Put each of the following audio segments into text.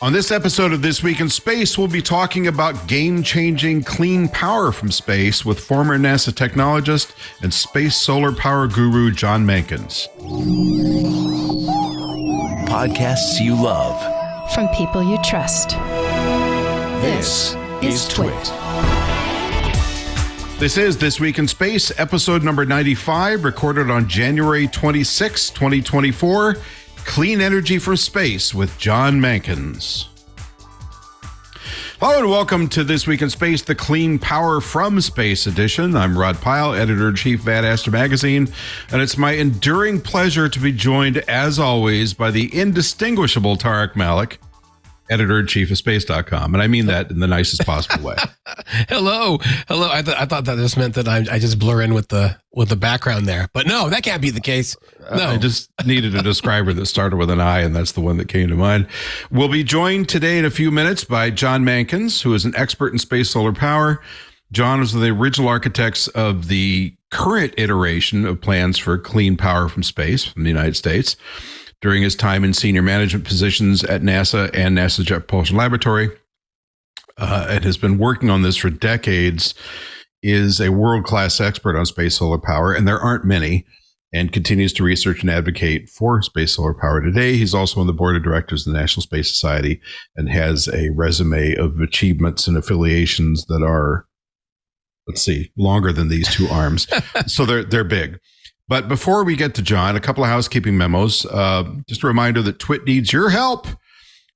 On this episode of This Week in Space, we'll be talking about game-changing clean power from space with former NASA technologist and space solar power guru John Mankins. Podcasts you love. From people you trust. This is Twit. This is This Week in Space, episode number 95, recorded on January 26, 2024. Clean Energy from Space with John Mankins. Hello and welcome to This Week in Space, the Clean Power from Space edition. I'm Rod Pyle, editor-in-chief of Ad Astra Magazine, and it's my enduring pleasure to be joined, as always, by the indistinguishable Tarek Malik, editor-in-chief of space.com. And I mean that in the nicest possible way. Hello. I thought that just meant that I just blur in with the background there. But no, that can't be the case. No. I just needed a describer that started with an I, and that's the one that came to mind. We'll be joined today in a few minutes by John Mankins, who is an expert in space solar power. John was one of the original architects of the current iteration of plans for clean power from space from the United States. During his time in senior management positions at NASA and NASA Jet Propulsion Laboratory, and has been working on this for decades, is a world-class expert on space solar power, and there aren't many, and continues to research and advocate for space solar power today. He's also on the board of directors of the National Space Society and has a resume of achievements and affiliations that are, longer than these two arms. So they're big. But before we get to John, a couple of housekeeping memos. Just a reminder that Twit needs your help.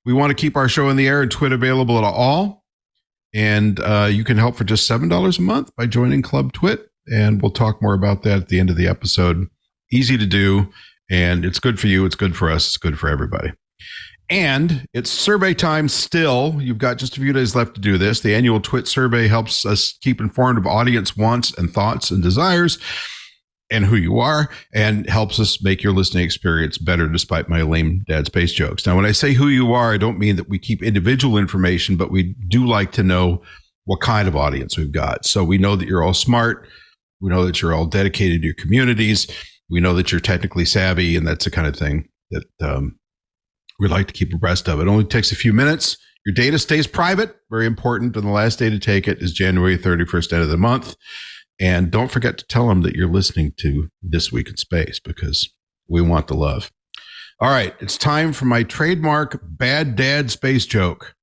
We want to keep our show in the air and Twit available at all. And you can help for just $7 a month by joining Club Twit. And we'll talk more about that at the end of the episode. Easy to do. And it's good for you. It's good for us. It's good for everybody. And it's survey time still. You've got just a few days left to do this. The annual Twit survey helps us keep informed of audience wants and thoughts and desires, and who you are, and helps us make your listening experience better despite my lame dad space jokes. Now, when I say who you are, I don't mean that we keep individual information, but we do like to know what kind of audience we've got. So we know that you're all smart. We know that you're all dedicated to your communities. We know that you're technically savvy, and that's the kind of thing that we like to keep abreast of. It only takes a few minutes. Your data stays private, very important, and the last day to take it is January 31st, end of the month. And don't forget to tell them that you're listening to This Week in Space, because we want the love. All right, it's time for my trademark bad dad space joke.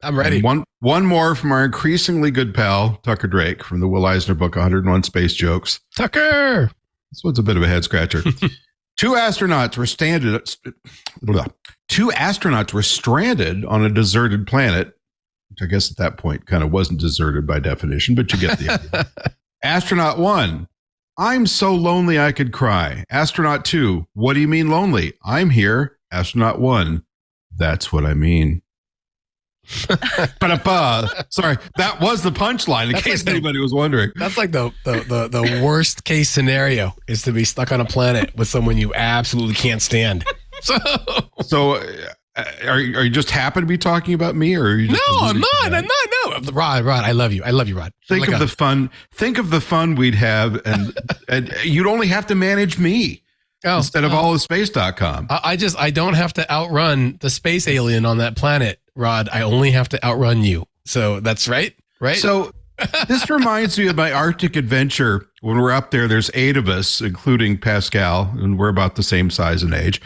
I'm ready. And one more from our increasingly good pal, Tucker Drake, from the Will Eisner book, 101 Space Jokes. Tucker! This one's a bit of a head scratcher. Two astronauts were stranded on a deserted planet, which I guess at that point kind of wasn't deserted by definition, but you get the idea. Astronaut 1, I'm so lonely I could cry. Astronaut 2, what do you mean lonely? I'm here. Astronaut 1, that's what I mean. Sorry, that was the punchline, in case anybody was wondering. That's like the worst case scenario, is to be stuck on a planet with someone you absolutely can't stand. So are you just happy to be talking about me, or are you just I'm not. No, Rod, I love you, Rod. Think of the fun we'd have, and you'd only have to manage me instead of all of space.com. I don't have to outrun the space alien on that planet, Rod. I only have to outrun you. So that's right. So this reminds me of my Arctic adventure. When we're up there, there's 8 of us, including Pascal, and we're about the same size and age.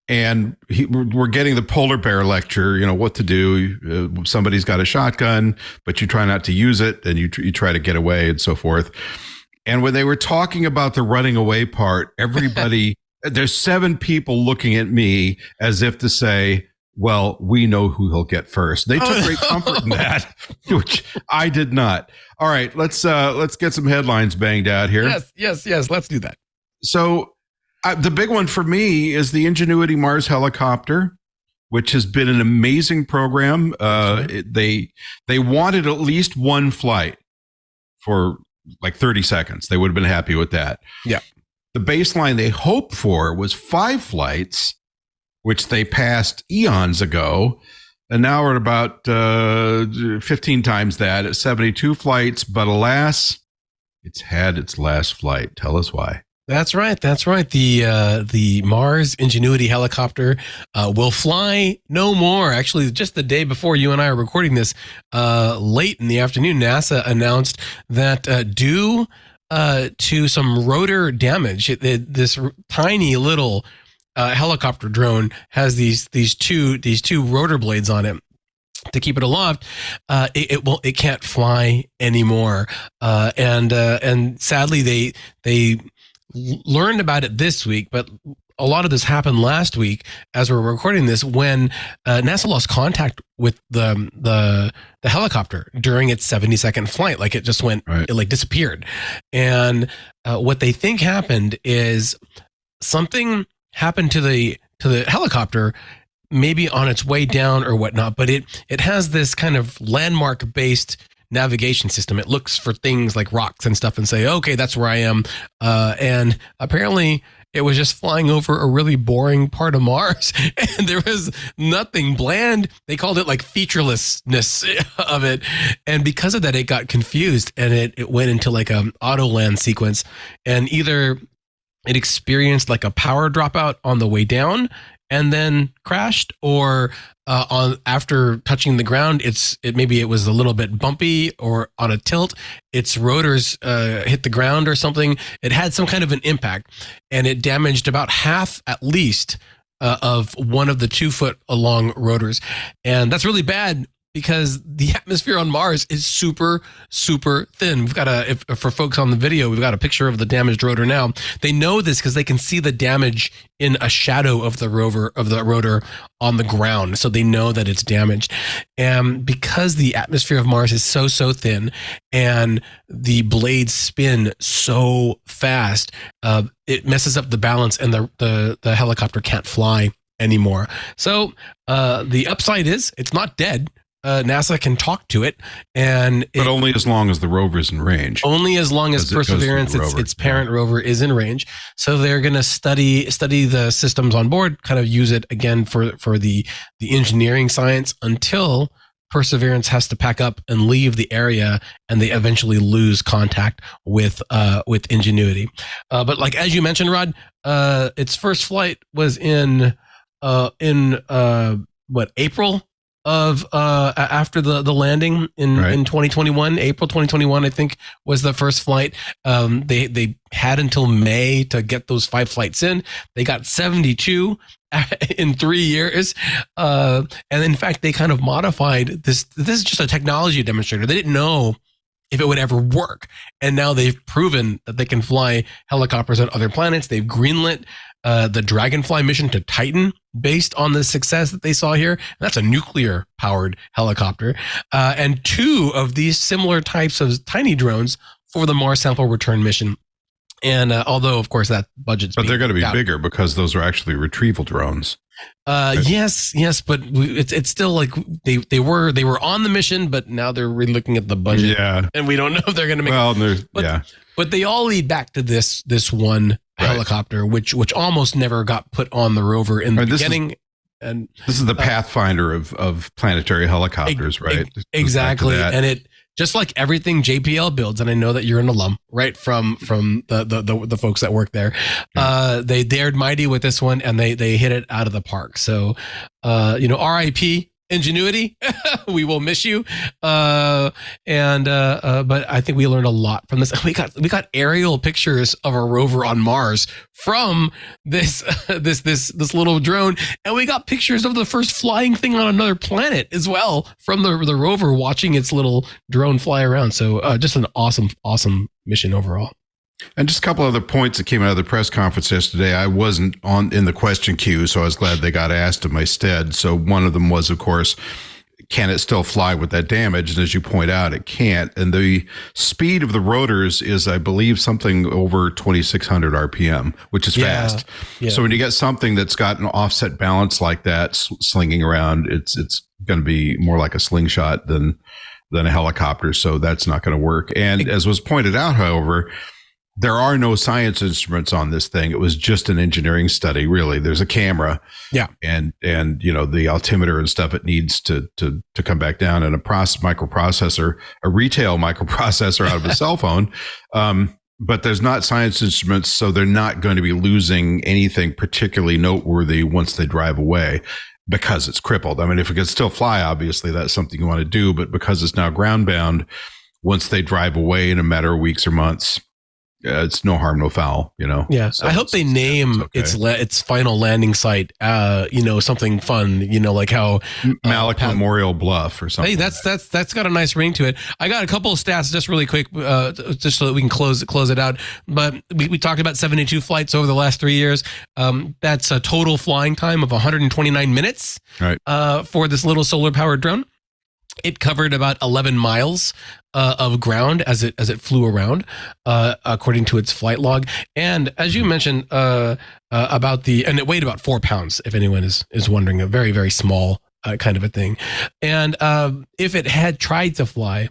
And we're getting the polar bear lecture, what to do. Somebody's got a shotgun, but you try not to use it, and you try to get away and so forth. And when they were talking about the running away part, everybody, there's 7 people looking at me as if to say, well, we know who he'll get first. They took great comfort in that, which I did not. All right, let's get some headlines banged out here. Yes, let's do that. So, the big one for me is the Ingenuity Mars helicopter, which has been an amazing program. They wanted at least one flight for like 30 seconds. They would have been happy with that. Yeah. The baseline they hoped for was 5 flights, which they passed eons ago. And now we're at about 15 times that at 72 flights. But alas, it's had its last flight. Tell us why. That's right. That's right. The Mars Ingenuity helicopter will fly no more. Actually, just the day before you and I are recording this, late in the afternoon, NASA announced that due to some rotor damage, this tiny little helicopter drone has these two rotor blades on it to keep it aloft. It can't fly anymore. And sadly they learned about it this week, but a lot of this happened last week as we're recording this, when NASA lost contact with the helicopter during its 70-second flight. Like, it just went, right. It like disappeared. And what they think happened is something happened to the helicopter, maybe on its way down or whatnot, but it has this kind of landmark based navigation system. It looks for things like rocks and stuff and say, okay, that's where I am. And apparently it was just flying over a really boring part of Mars, and there was nothing bland. They called it like featurelessness of it. And because of that, it got confused, and it went into like an auto land sequence, and either it experienced like a power dropout on the way down and then crashed, or on after touching the ground, maybe it was a little bit bumpy, or on a tilt, its rotors hit the ground or something. It had some kind of an impact, and it damaged about half at least of one of the 2-foot long rotors. And that's really bad, because the atmosphere on Mars is super, super thin. We've got for folks on the video, we've got a picture of the damaged rotor now. They know this because they can see the damage in a shadow of the rotor on the ground. So they know that it's damaged. And because the atmosphere of Mars is so, so thin, and the blades spin so fast, it messes up the balance, and the helicopter can't fly anymore. So the upside is it's not dead. NASA can talk to it, but only as long as the rover is in range. Only as long as Perseverance, its parent rover, is in range. So they're going to study the systems on board, kind of use it again for the engineering science, until Perseverance has to pack up and leave the area, and they eventually lose contact with Ingenuity. But like, as you mentioned, Rod, its first flight was in April of after the landing in 2021. April 2021, I think, was the first flight. They had until May to get those 5 flights in. They got 72 in 3 years. And in fact, they kind of modified this. This is just a technology demonstrator. They didn't know if it would ever work. And now they've proven that they can fly helicopters on other planets. They've greenlit the Dragonfly mission to Titan based on the success that they saw here. And that's a nuclear powered helicopter. And 2 of these similar types of tiny drones for the Mars sample return mission. And although, of course, that budget's but they're going to be bigger, because those are actually retrieval drones. Yes, but it's still like they were on the mission, but now they're relooking at the budget. Yeah, and we don't know if they're going to make. Well, but they all lead back to this one helicopter, which almost never got put on the rover in the beginning. And this is the Pathfinder of planetary helicopters, right? Exactly, and it. Just like everything JPL builds, and I know that you're an alum, right, from the folks that work there. They dared mighty with this one, and they hit it out of the park. So, RIP Ingenuity, we will miss you. But I think we learned a lot from this. We got aerial pictures of a rover on Mars from this little drone, and we got pictures of the first flying thing on another planet as well from the rover watching its little drone fly around. So just an awesome mission overall. And just a couple other points that came out of the press conference yesterday. I wasn't in the question queue, so I was glad they got asked in my stead. So one of them was, of course, can it still fly with that damage? And as you point out, it can't. And the speed of the rotors is, I believe, something over 2,600 RPM, which is fast. Yeah. So when you get something that's got an offset balance like that slinging around, it's going to be more like a slingshot than a helicopter. So that's not going to work. And as was pointed out, however, there are no science instruments on this thing. It was just an engineering study, really. There's a camera, and the altimeter and stuff it needs to come back down, and a retail microprocessor out of a cell phone. but there's not science instruments, so they're not going to be losing anything particularly noteworthy once they drive away because it's crippled. I mean, if it could still fly, obviously that's something you want to do, but because it's now ground bound, once they drive away in a matter of weeks or months, it's no harm, no foul, Yeah. So I hope they name its final landing site, something fun, like how Malik Memorial Bluff or something. Hey, that's got a nice ring to it. I got a couple of stats just really quick, just so that we can close it out. But we talked about 72 flights over the last 3 years. That's a total flying time of 129 minutes for this little solar powered drone. It covered about 11 miles of ground as it flew around, according to its flight log. And as you mentioned and it weighed about 4 pounds, if anyone is wondering, a very, very small kind of a thing. And if it had tried to fly,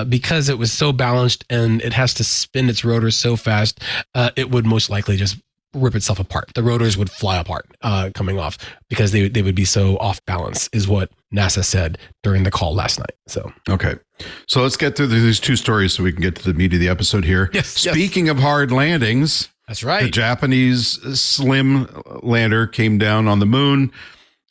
because it was so balanced and it has to spin its rotors so fast, it would most likely just rip itself apart. The rotors would fly apart coming off because they would be so off balance, is what NASA said during the call last night. So okay, so let's get through these two stories so we can get to the meat of the episode here. Yes. Speaking of hard landings, that's right. The Japanese slim lander came down on the moon.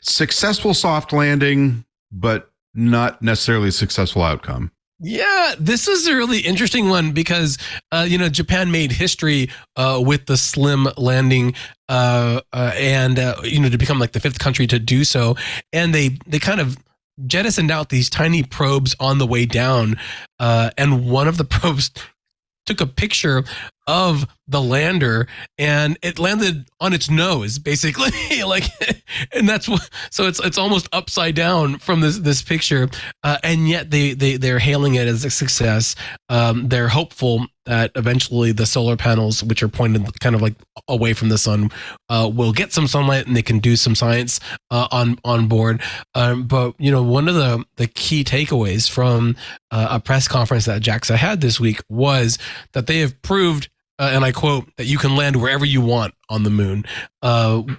Successful soft landing, but not necessarily a successful outcome. Yeah, this is a really interesting one because, Japan made history with the slim landing and to become like the 5th country to do so. And they kind of jettisoned out these tiny probes on the way down. And one of the probes took a picture of the lander and it landed on its nose, basically. And that's what, so it's almost upside down from this picture. And yet they're hailing it as a success. They're hopeful that eventually the solar panels, which are pointed kind of like away from the sun, will get some sunlight and they can do some science on board. But one of the key takeaways from a press conference that JAXA had this week was that they have proved, and I quote, that you can land wherever you want on the moon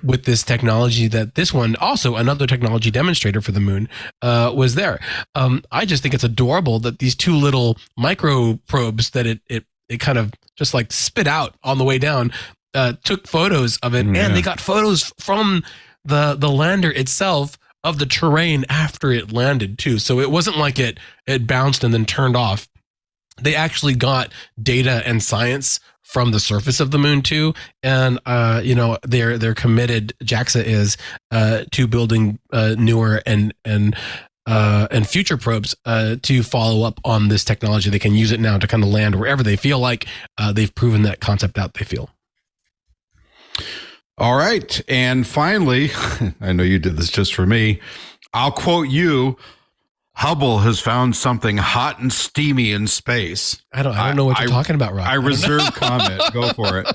with this technology. That this one, also another technology demonstrator for the moon, was there. I just think it's adorable that these two little micro probes that it kind of just like spit out on the way down took photos of it, and they got photos from the lander itself of the terrain after it landed too. So it wasn't like it bounced and then turned off. They actually got data and science from the surface of the moon too, and they're committed. JAXA is to building newer and future probes to follow up on this technology. They can use it now to kind of land wherever they feel like. They've proven that concept out, they feel. All right, and finally, I know you did this just for me. I'll quote you. Hubble has found something hot and steamy in space. I don't know what you're talking about, Rob. I reserve comment. Go for it.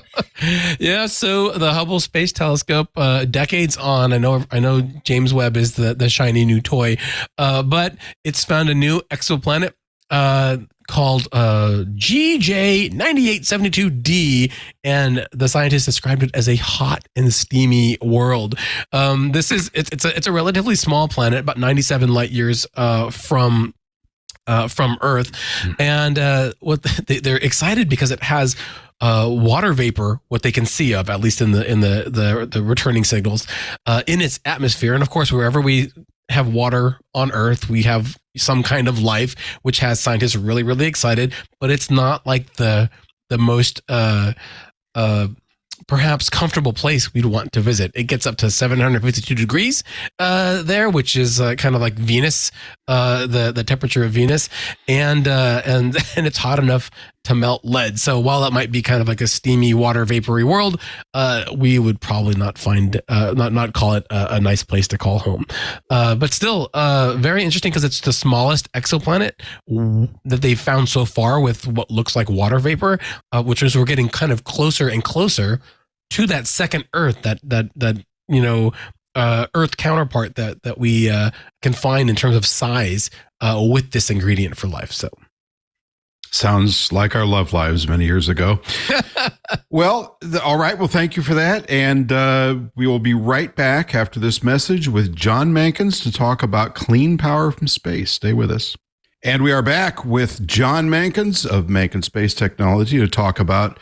Yeah, so the Hubble Space Telescope, decades on. I know James Webb is the shiny new toy, but it's found a new exoplanet called GJ9872d, and the scientists described it as a hot and steamy world. It's a relatively small planet, about 97 light years from Earth, and they're excited because it has water vapor, what they can see of, at least in the returning signals, in its atmosphere. And of course, wherever we have water on Earth, we have some kind of life, which has scientists really, really excited. But it's not like the most perhaps comfortable place we'd want to visit. It gets up to 752 degrees there, which is kind of like Venus, the temperature of Venus, and it's hot enough to melt lead. So while that might be kind of like a steamy, water vapory world, we would probably not call it a nice place to call home. But still, very interesting because it's the smallest exoplanet that they've found so far with what looks like water vapor, which is we're getting kind of closer and closer to that second Earth, that Earth counterpart that we can find in terms of size with this ingredient for life. So. Sounds like our love lives many years ago. Well, all right. Well, thank you for that. And we will be right back after this message with John Mankins to talk about clean power from space. Stay with us. And we are back with John Mankins of Mankins Space Technology to talk about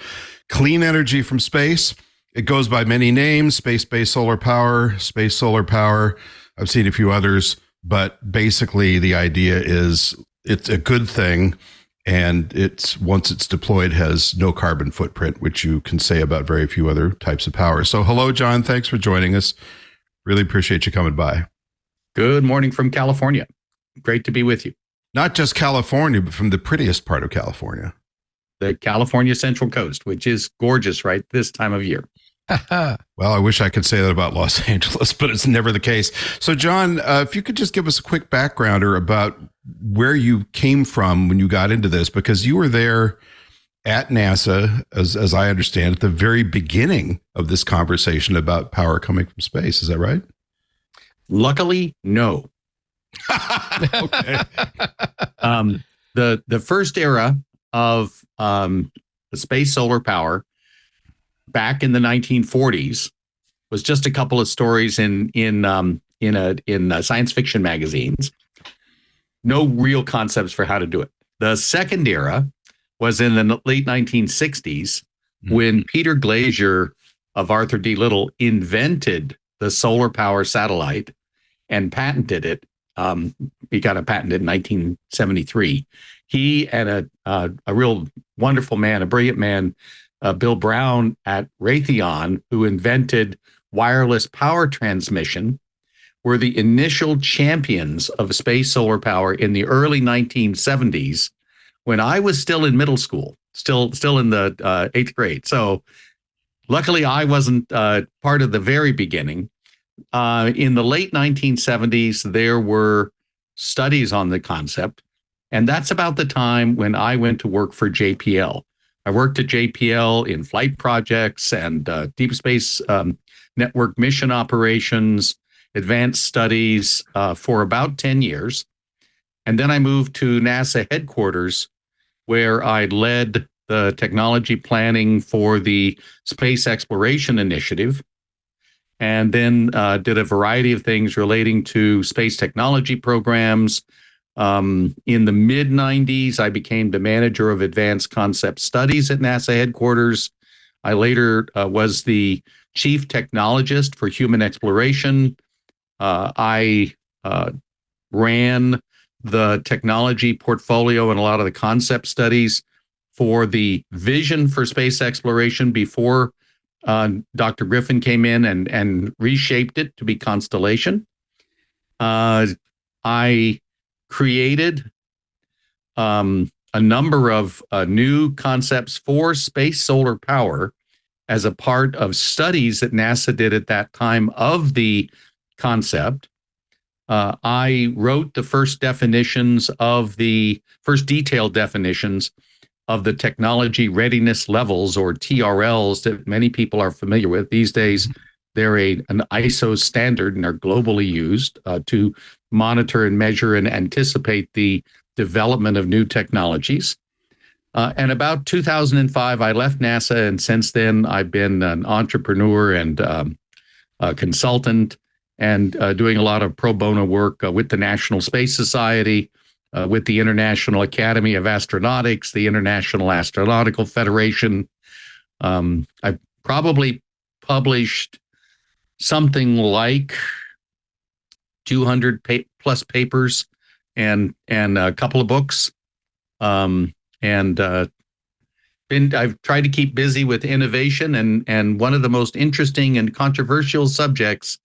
clean energy from space. It goes by many names: space-based solar power, space solar power. I've seen a few others, but basically the idea is it's a good thing, and once it's deployed, has no carbon footprint, which you can say about very few other types of power. So hello, John. Thanks for joining us. Really appreciate you coming by. Good morning from California. Great to be with you. Not just California, but from the prettiest part of California. The California Central Coast, which is gorgeous right this time of year. Well, I wish I could say that about Los Angeles, but it's never the case. So, John, if you could just give us a quick backgrounder about where you came from when you got into this, because you were there at NASA, as I understand, at the very beginning of this conversation about power coming from space. Is that right? Luckily, no. Okay. The first era of the space solar power back in the 1940s was just a couple of stories in science fiction magazines. No real concepts for how to do it. The second era was in the late 1960s when Peter Glazier of Arthur D. Little invented the solar power satellite and patented it. He got a patent in 1973. He and a real wonderful man, a brilliant man, Bill Brown at Raytheon, who invented wireless power transmission, were the initial champions of space solar power in the early 1970s when I was still in middle school, still in the 8th grade. So luckily I wasn't part of the very beginning. In the late 1970s, there were studies on the concept, and that's about the time when I went to work for JPL. I worked at JPL in flight projects and deep space network mission operations, advanced studies for about 10 years. And then I moved to NASA headquarters, where I led the technology planning for the Space Exploration Initiative, and then did a variety of things relating to space technology programs. In the mid-90s, I became the manager of advanced concept studies at NASA headquarters. I later was the chief technologist for human exploration. I ran the technology portfolio and a lot of the concept studies for the vision for space exploration before Dr. Griffin came in and reshaped it to be Constellation. I created a number of new concepts for space solar power as a part of studies that NASA did at that time of the concept. I wrote the first detailed definitions of the technology readiness levels, or TRLs, that many people are familiar with. These days, they're an ISO standard and are globally used to monitor and measure and anticipate the development of new technologies. And about 2005, I left NASA, and since then, I've been an entrepreneur and a consultant, and doing a lot of pro bono work with the National Space Society, with the International Academy of Astronautics, the International Astronautical Federation. I've probably published something like 200 plus papers and a couple of books. I've tried to keep busy with innovation, and one of the most interesting and controversial subjects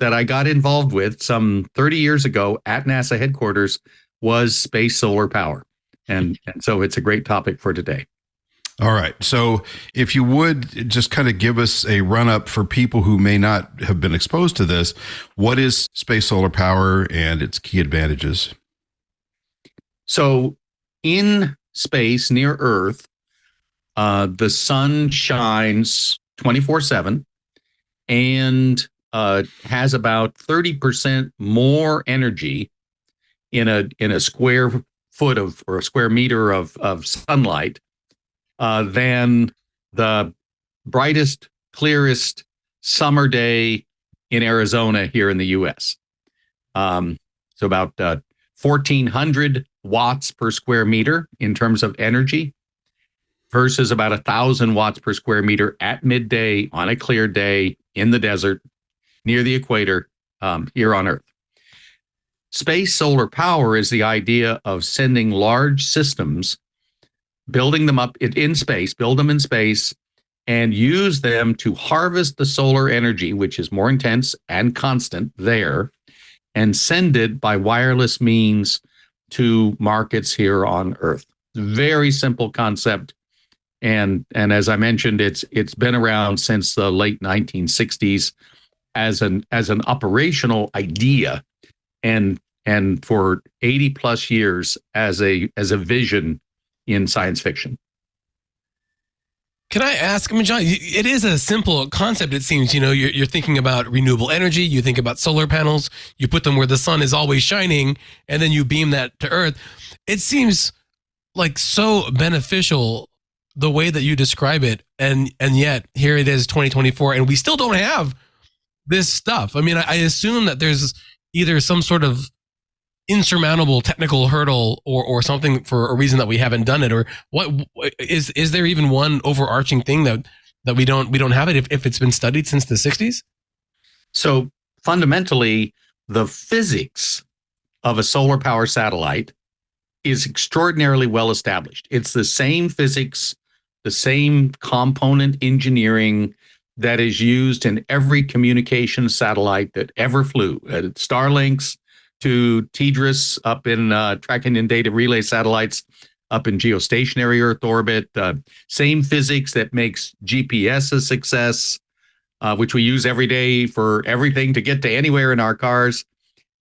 that I got involved with some 30 years ago at NASA headquarters was space solar power. And so it's a great topic for today. All right. So if you would just kind of give us a run up for people who may not have been exposed to this, what is space solar power and its key advantages? So in space near Earth, the sun shines 24/7 and has about 30% more energy in a square foot of, or a square meter of sunlight than the brightest, clearest summer day in Arizona here in the U.S. So about 1,400 watts per square meter in terms of energy versus about 1,000 watts per square meter at midday on a clear day in the desert near the equator here on Earth. Space solar power is the idea of sending large systems, building them up in space, build them in space, and use them to harvest the solar energy, which is more intense and constant there, and send it by wireless means to markets here on Earth. Very simple concept. And as I mentioned, it's been around since the late 1960s as an operational idea, and for 80 plus years as a vision in science fiction. Can I ask, I mean, John, it is a simple concept, it seems. You're thinking about renewable energy, you think about solar panels, you put them where the sun is always shining, and then you beam that to Earth. It seems like so beneficial the way that you describe it, and yet here it is 2024, and we still don't have this stuff. I mean, I assume that there's either some sort of insurmountable technical hurdle or something for a reason that we haven't done it, or what is there even one overarching thing that we don't have it if it's been studied since the 60s? So fundamentally, the physics of a solar power satellite is extraordinarily well established. It's the same physics, the same component engineering that is used in every communication satellite that ever flew, Starlinks to TDRS up in tracking and data relay satellites up in geostationary Earth orbit. Same physics that makes GPS a success, which we use every day for everything to get to anywhere in our cars.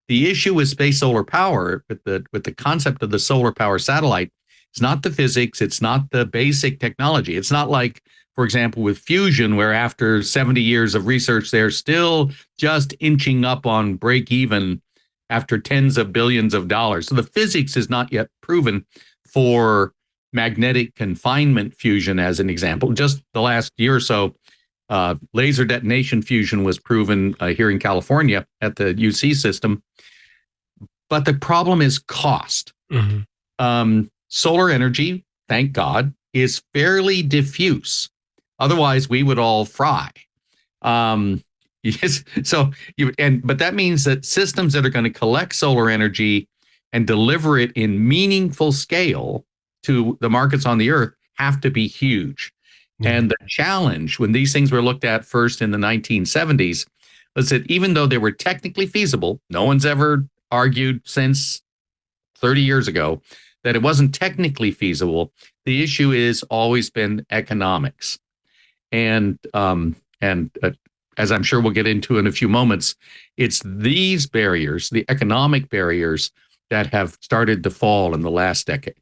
The issue with space solar power, with the concept of the solar power satellite, it's not the physics, it's not the basic technology. It's not like, for example, with fusion, where after 70 years of research, they're still just inching up on break even after tens of billions of dollars. So the physics is not yet proven for magnetic confinement fusion, as an example. Just the last year or so, laser detonation fusion was proven here in California at the UC system. But the problem is cost. Mm-hmm. Solar energy, thank God, is fairly diffuse. Otherwise, we would all fry. Yes. But that means that systems that are going to collect solar energy and deliver it in meaningful scale to the markets on the Earth have to be huge. Mm-hmm. And the challenge when these things were looked at first in the 1970s was that even though they were technically feasible, no one's ever argued since 30 years ago that it wasn't technically feasible. The issue has always been economics. And as I'm sure we'll get into in a few moments, it's these barriers, the economic barriers, that have started to fall in the last decade.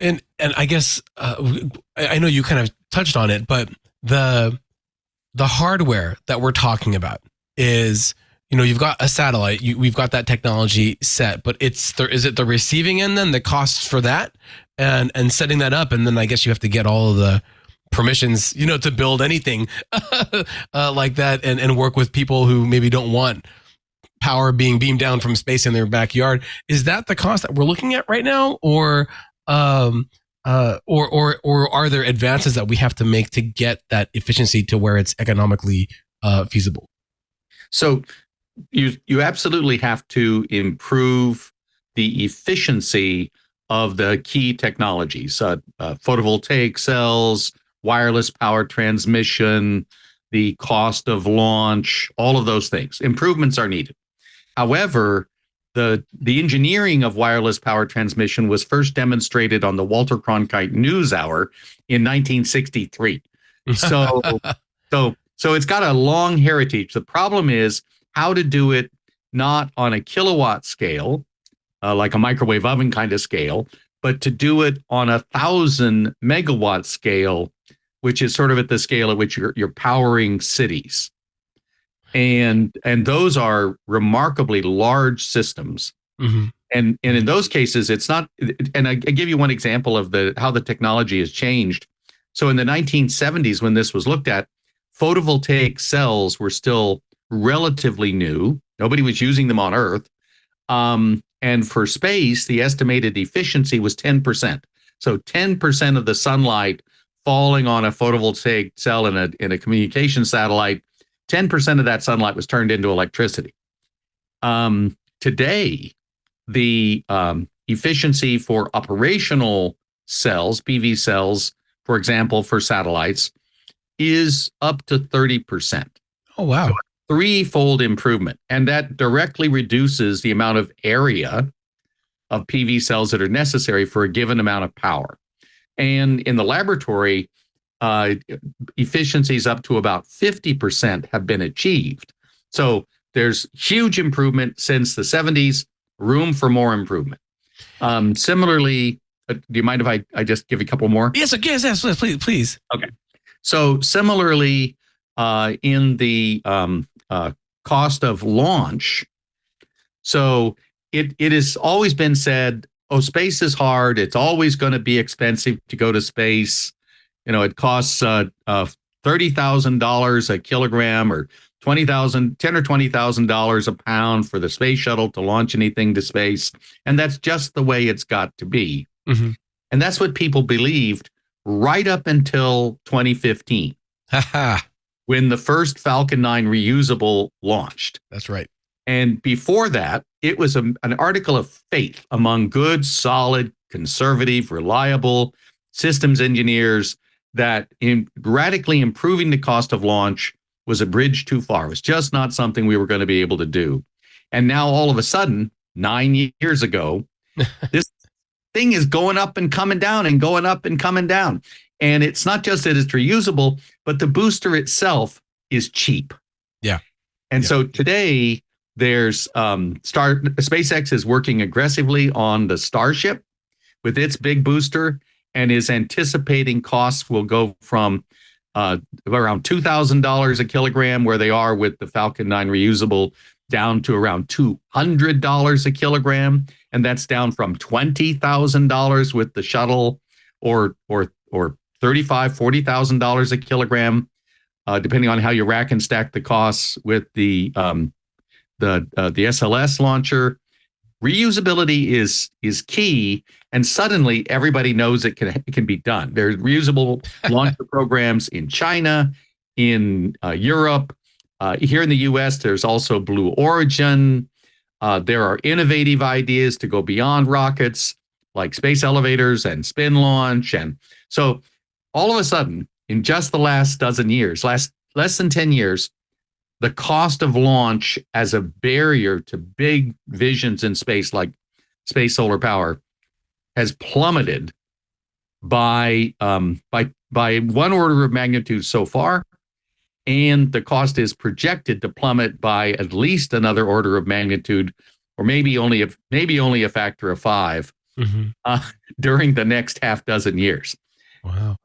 And I guess I know you kind of touched on it, but the hardware that we're talking about is, you've got a satellite, we've got that technology set, but is it the receiving end then, the costs for that and setting that up, and then I guess you have to get all of the permissions, to build anything like that and work with people who maybe don't want power being beamed down from space in their backyard. Is that the cost that we're looking at right now, or are there advances that we have to make to get that efficiency to where it's economically feasible? So you absolutely have to improve the efficiency of the key technologies, photovoltaic cells, wireless power transmission, the cost of launch, all of those things. Improvements are needed. However, the engineering of wireless power transmission was first demonstrated on the Walter Cronkite NewsHour in 1963. So it's got a long heritage. The problem is how to do it not on a kilowatt scale, like a microwave oven kind of scale, but to do it on 1,000 megawatt scale, which is sort of at the scale at which you're powering cities. And those are remarkably large systems. Mm-hmm. And in those cases, it's not, and I give you one example of how the technology has changed. So in the 1970s, when this was looked at, photovoltaic cells were still relatively new. Nobody was using them on Earth. And And for space, the estimated efficiency was 10%. So 10% of the sunlight falling on a photovoltaic cell in a communication satellite, 10% of that sunlight was turned into electricity. Today, the efficiency for operational cells, PV cells, for example, for satellites, is up to 30%. Oh, wow. So a threefold improvement. And that directly reduces the amount of area of PV cells that are necessary for a given amount of power. And in the laboratory, efficiencies up to about 50% have been achieved. So there's huge improvement since the 70s, room for more improvement. Similarly, do you mind if I just give you a couple more? Yes, please. Okay. So similarly, in the cost of launch, so it has always been said, oh, space is hard. It's always going to be expensive to go to space. You know, it costs $30,000 a kilogram, or $10,000 or $20,000 a pound for the space shuttle to launch anything to space, and that's just the way it's got to be. Mm-hmm. And that's what people believed right up until 2015, when the first Falcon 9 reusable launched. That's right. And before that, it was an article of faith among good, solid, conservative, reliable systems engineers that in radically improving the cost of launch was a bridge too far. It was just not something we were going to be able to do. And now all of a sudden, 9 years ago, this thing is going up and coming down and going up and coming down. And it's not just that it's reusable, but the booster itself is cheap. Yeah. And so today there's SpaceX is working aggressively on the Starship with its big booster, and is anticipating costs will go from around $2,000 a kilogram, where they are with the Falcon 9 reusable, down to around $200 a kilogram, and that's down from $20,000 with the shuttle, or $40,000 a kilogram, depending on how you rack and stack the costs with the SLS launcher. Reusability is key, and suddenly everybody knows it can be done. There's reusable launcher programs in China, in Europe. Here in the U.S., there's also Blue Origin. There are innovative ideas to go beyond rockets, like space elevators and spin launch. And so all of a sudden, in just the last dozen years, less than 10 years, the cost of launch as a barrier to big visions in space, like space solar power, has plummeted by one order of magnitude so far, and the cost is projected to plummet by at least another order of magnitude, or maybe only a factor of 5 during the next half dozen years. Wow.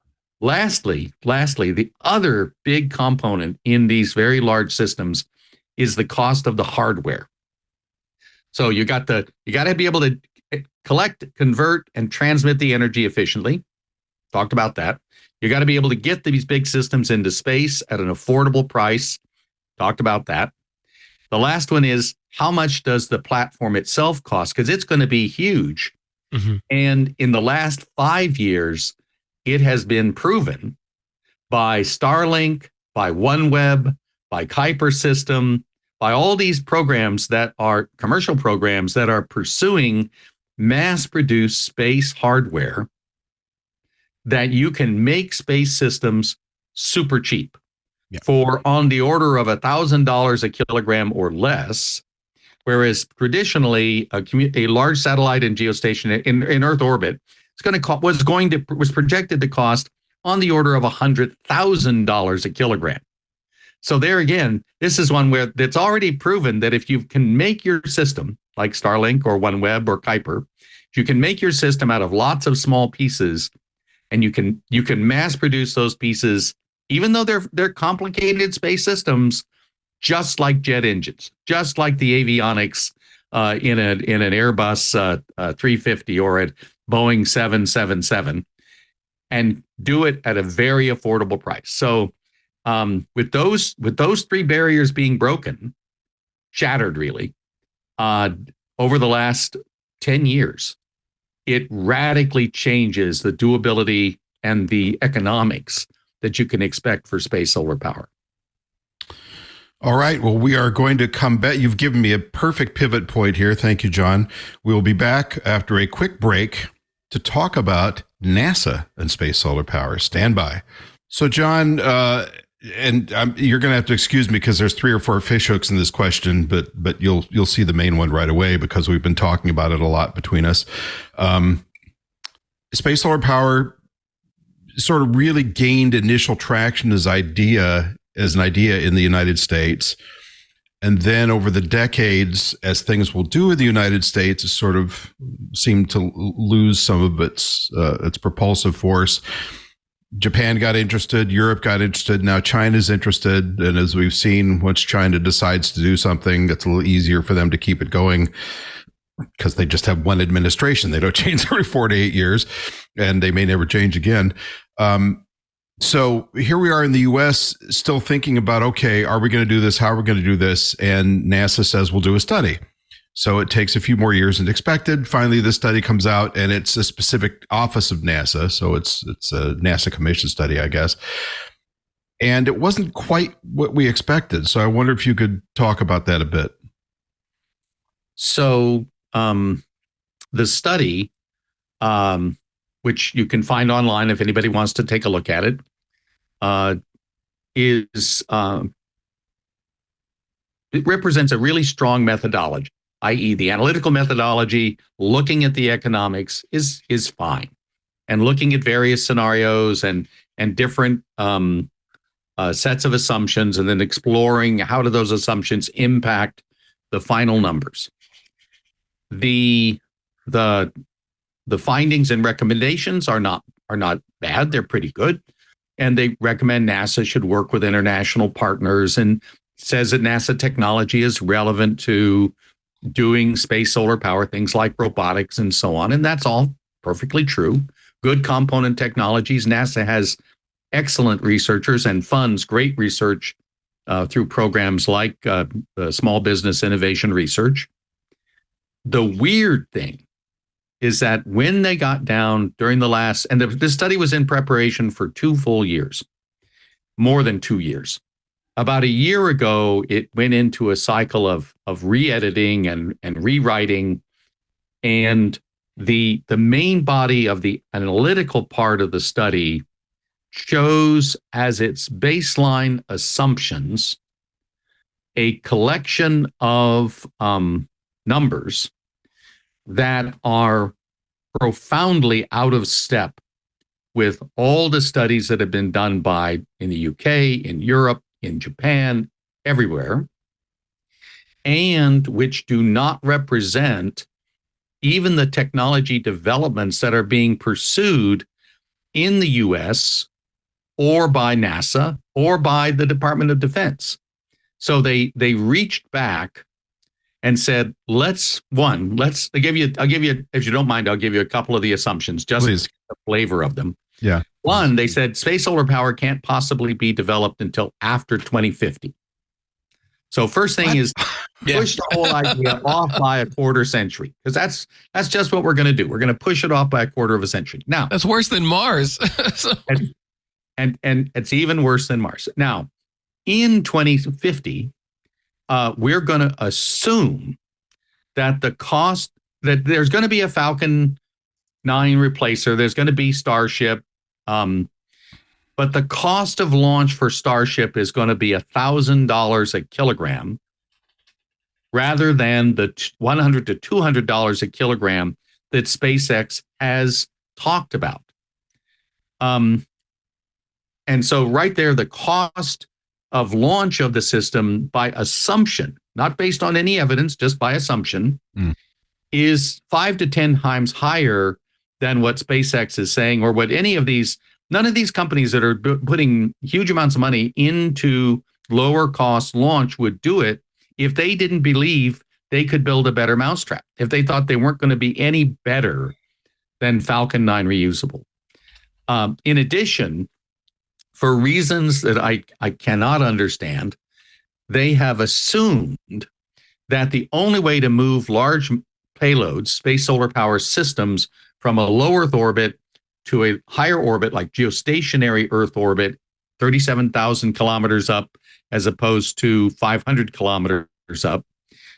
Lastly, the other big component in these very large systems is the cost of the hardware. So you got to be able to collect, convert, and transmit the energy efficiently. Talked about that. You got to be able to get these big systems into space at an affordable price. Talked about that. The last one is, how much does the platform itself cost? Because it's going to be huge. And in the last 5 years, it has been proven by Starlink, by OneWeb, by Kuiper System, by all these programs that are commercial programs that are pursuing mass-produced space hardware, that you can make space systems super cheap for on the order of $1,000 a kilogram or less, whereas traditionally a large satellite and geostation in Earth orbit was projected to cost on the order of $100,000 a kilogram. So there again, this is one where it's already proven that if you can make your system like Starlink or OneWeb or Kuiper, if you can make your system out of lots of small pieces, and you can mass produce those pieces, even though they're complicated space systems, just like jet engines, just like the avionics in an Airbus 350 or a Boeing 777, and do it at a very affordable price. So with those three barriers being shattered really, over the last 10 years, it radically changes the doability and the economics that you can expect for space solar power. All right. Well, we are going to come back. You've given me a perfect pivot point here. Thank you, John. We will be back after a quick break to talk about NASA and space solar power. Stand by. So, John, you're going to have to excuse me because there's 3 or 4 fish hooks in this question, but you'll see the main one right away because we've been talking about it a lot between us. Space solar power sort of really gained initial traction as an idea in the United States. And then over the decades, as things will do in the United States, it sort of seemed to lose some of its propulsive force. Japan got interested, Europe got interested, now China's interested. And as we've seen, once China decides to do something, it's a little easier for them to keep it going because they just have one administration. They don't change every 4 to 8 years, and they may never change again. So here we are in the U.S. still thinking about, okay, are we going to do this? How are we going to do this? And NASA says we'll do a study. So it takes a few more years than expected. Finally, the study comes out, and it's a specific office of NASA. So it's a NASA commission study, I guess. And it wasn't quite what we expected. So I wonder if you could talk about that a bit. So the study, which you can find online if anybody wants to take a look at it, it represents a really strong methodology, i.e. the analytical methodology, looking at the economics is fine. And looking at various scenarios and different sets of assumptions, and then exploring how do those assumptions impact the final numbers. The findings and recommendations are not bad. They're pretty good. And they recommend NASA should work with international partners, and says that NASA technology is relevant to doing space solar power, things like robotics and so on. And that's all perfectly true. Good component technologies. NASA has excellent researchers and funds great research through programs like Small Business Innovation Research. The weird thing is that when they got down during the last, and the study was in preparation for 2 full years, more than 2 years. About a year ago, it went into a cycle of re-editing and rewriting. And the main body of the analytical part of the study chose as its baseline assumptions a collection of numbers that are profoundly out of step with all the studies that have been done in the UK, in Europe, in Japan, everywhere, and which do not represent even the technology developments that are being pursued in the US or by NASA or by the Department of Defense. So they reached back and said, I'll give you, if you don't mind, I'll give you a couple of the assumptions, just Please. the flavor of them. Yeah. One, they said space solar power can't possibly be developed until after 2050. So first thing is push the whole idea off by a quarter century, because that's just what we're going to do. We're going to push it off by a quarter of a century. Now, That's worse than Mars. and it's even worse than Mars. Now, in 2050, we're going to assume that the cost, that there's going to be a Falcon 9 replacer, there's going to be Starship, but the cost of launch for Starship is going to be $1,000 a kilogram rather than the $100 to $200 a kilogram that SpaceX has talked about. And so right there, the cost of launch of the system by assumption, not based on any evidence, just by assumption, is 5 to 10 times higher than what SpaceX is saying, or what none of these companies that are putting huge amounts of money into lower cost launch would do it if they didn't believe they could build a better mousetrap, if they thought they weren't going to be any better than Falcon 9 reusable. In addition, for reasons that I cannot understand, they have assumed that the only way to move large payloads, space solar power systems, from a low Earth orbit to a higher orbit, like geostationary Earth orbit, 37,000 kilometers up, as opposed to 500 kilometers up.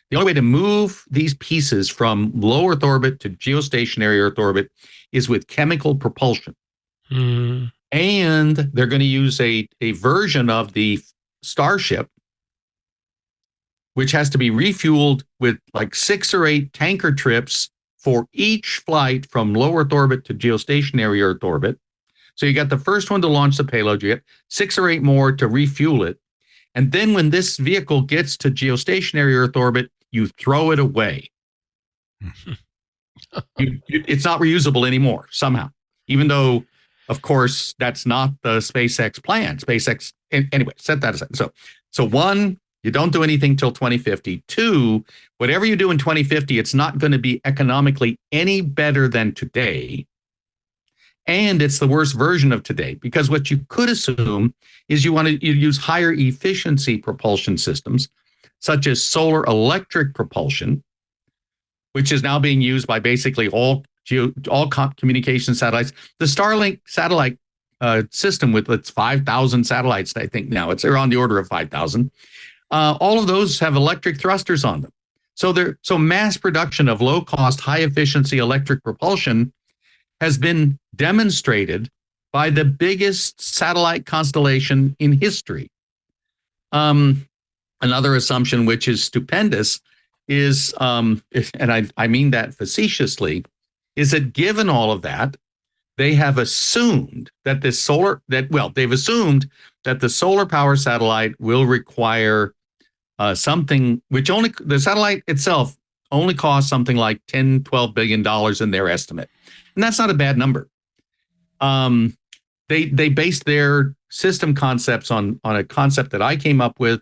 The only way to move these pieces from low Earth orbit to geostationary Earth orbit is with chemical propulsion. And they're going to use a version of the Starship, which has to be refueled with like 6 or 8 tanker trips for each flight from low Earth orbit to geostationary Earth orbit. So you got the first one to launch the payload, you get 6 or 8 more to refuel it. And then when this vehicle gets to geostationary Earth orbit, you throw it away. It's not reusable anymore somehow, even though, of course, that's not the SpaceX plan. SpaceX, anyway, set that aside. So one, you don't do anything till 2050. 2, whatever you do in 2050, it's not going to be economically any better than today. And it's the worst version of today, because what you could assume is you use higher efficiency propulsion systems, such as solar electric propulsion, which is now being used by basically all communication satellites. The Starlink satellite system with its 5,000 satellites, I think now they're on the order of 5,000. All of those have electric thrusters on them. So mass production of low cost, high efficiency electric propulsion has been demonstrated by the biggest satellite constellation in history. Another assumption, which is stupendous, is, and I mean that facetiously, is that given all of that, they have assumed that they've assumed that the solar power satellite will require something which the satellite itself only costs something like $10-12 billion in their estimate. And that's not a bad number. They based their system concepts on a concept that I came up with,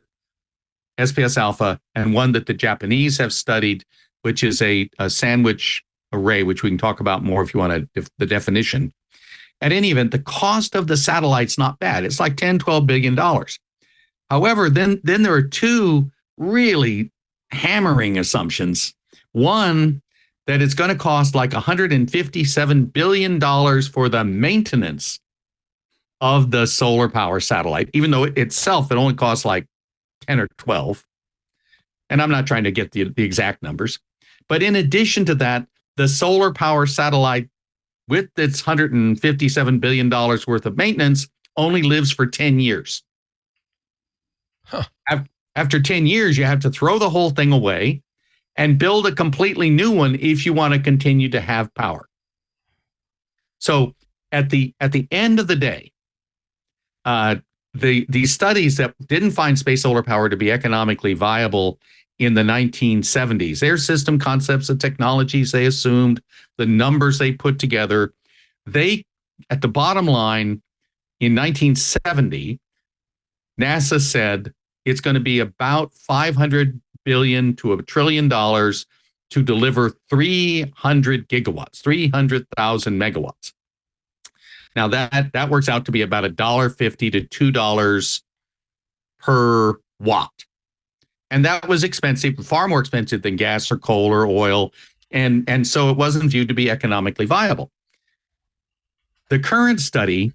SPS Alpha, and one that the Japanese have studied, which is a sandwich array, which we can talk about more if you want the definition. At any event, the cost of the satellite's not bad. It's like $10-12 billion. However, then there are 2 really hammering assumptions. One, that it's going to cost like $157 billion for the maintenance of the solar power satellite, even though it only costs like 10 or 12. And I'm not trying to get the exact numbers. But in addition to that, the solar power satellite, with its $157 billion worth of maintenance, only lives for 10 years. Huh. After 10 years, you have to throw the whole thing away and build a completely new one if you want to continue to have power. So at the end of the day, the studies that didn't find space solar power to be economically viable in the 1970s, their system concepts, the technologies they assumed, the numbers they put together, at the bottom line, in 1970, NASA said it's going to be about $500 billion to $1 trillion to deliver 300 gigawatts, 300,000 megawatts. Now that works out to be about $1.50 to $2 per watt. And that was expensive, far more expensive than gas or coal or oil. And so it wasn't viewed to be economically viable. The current study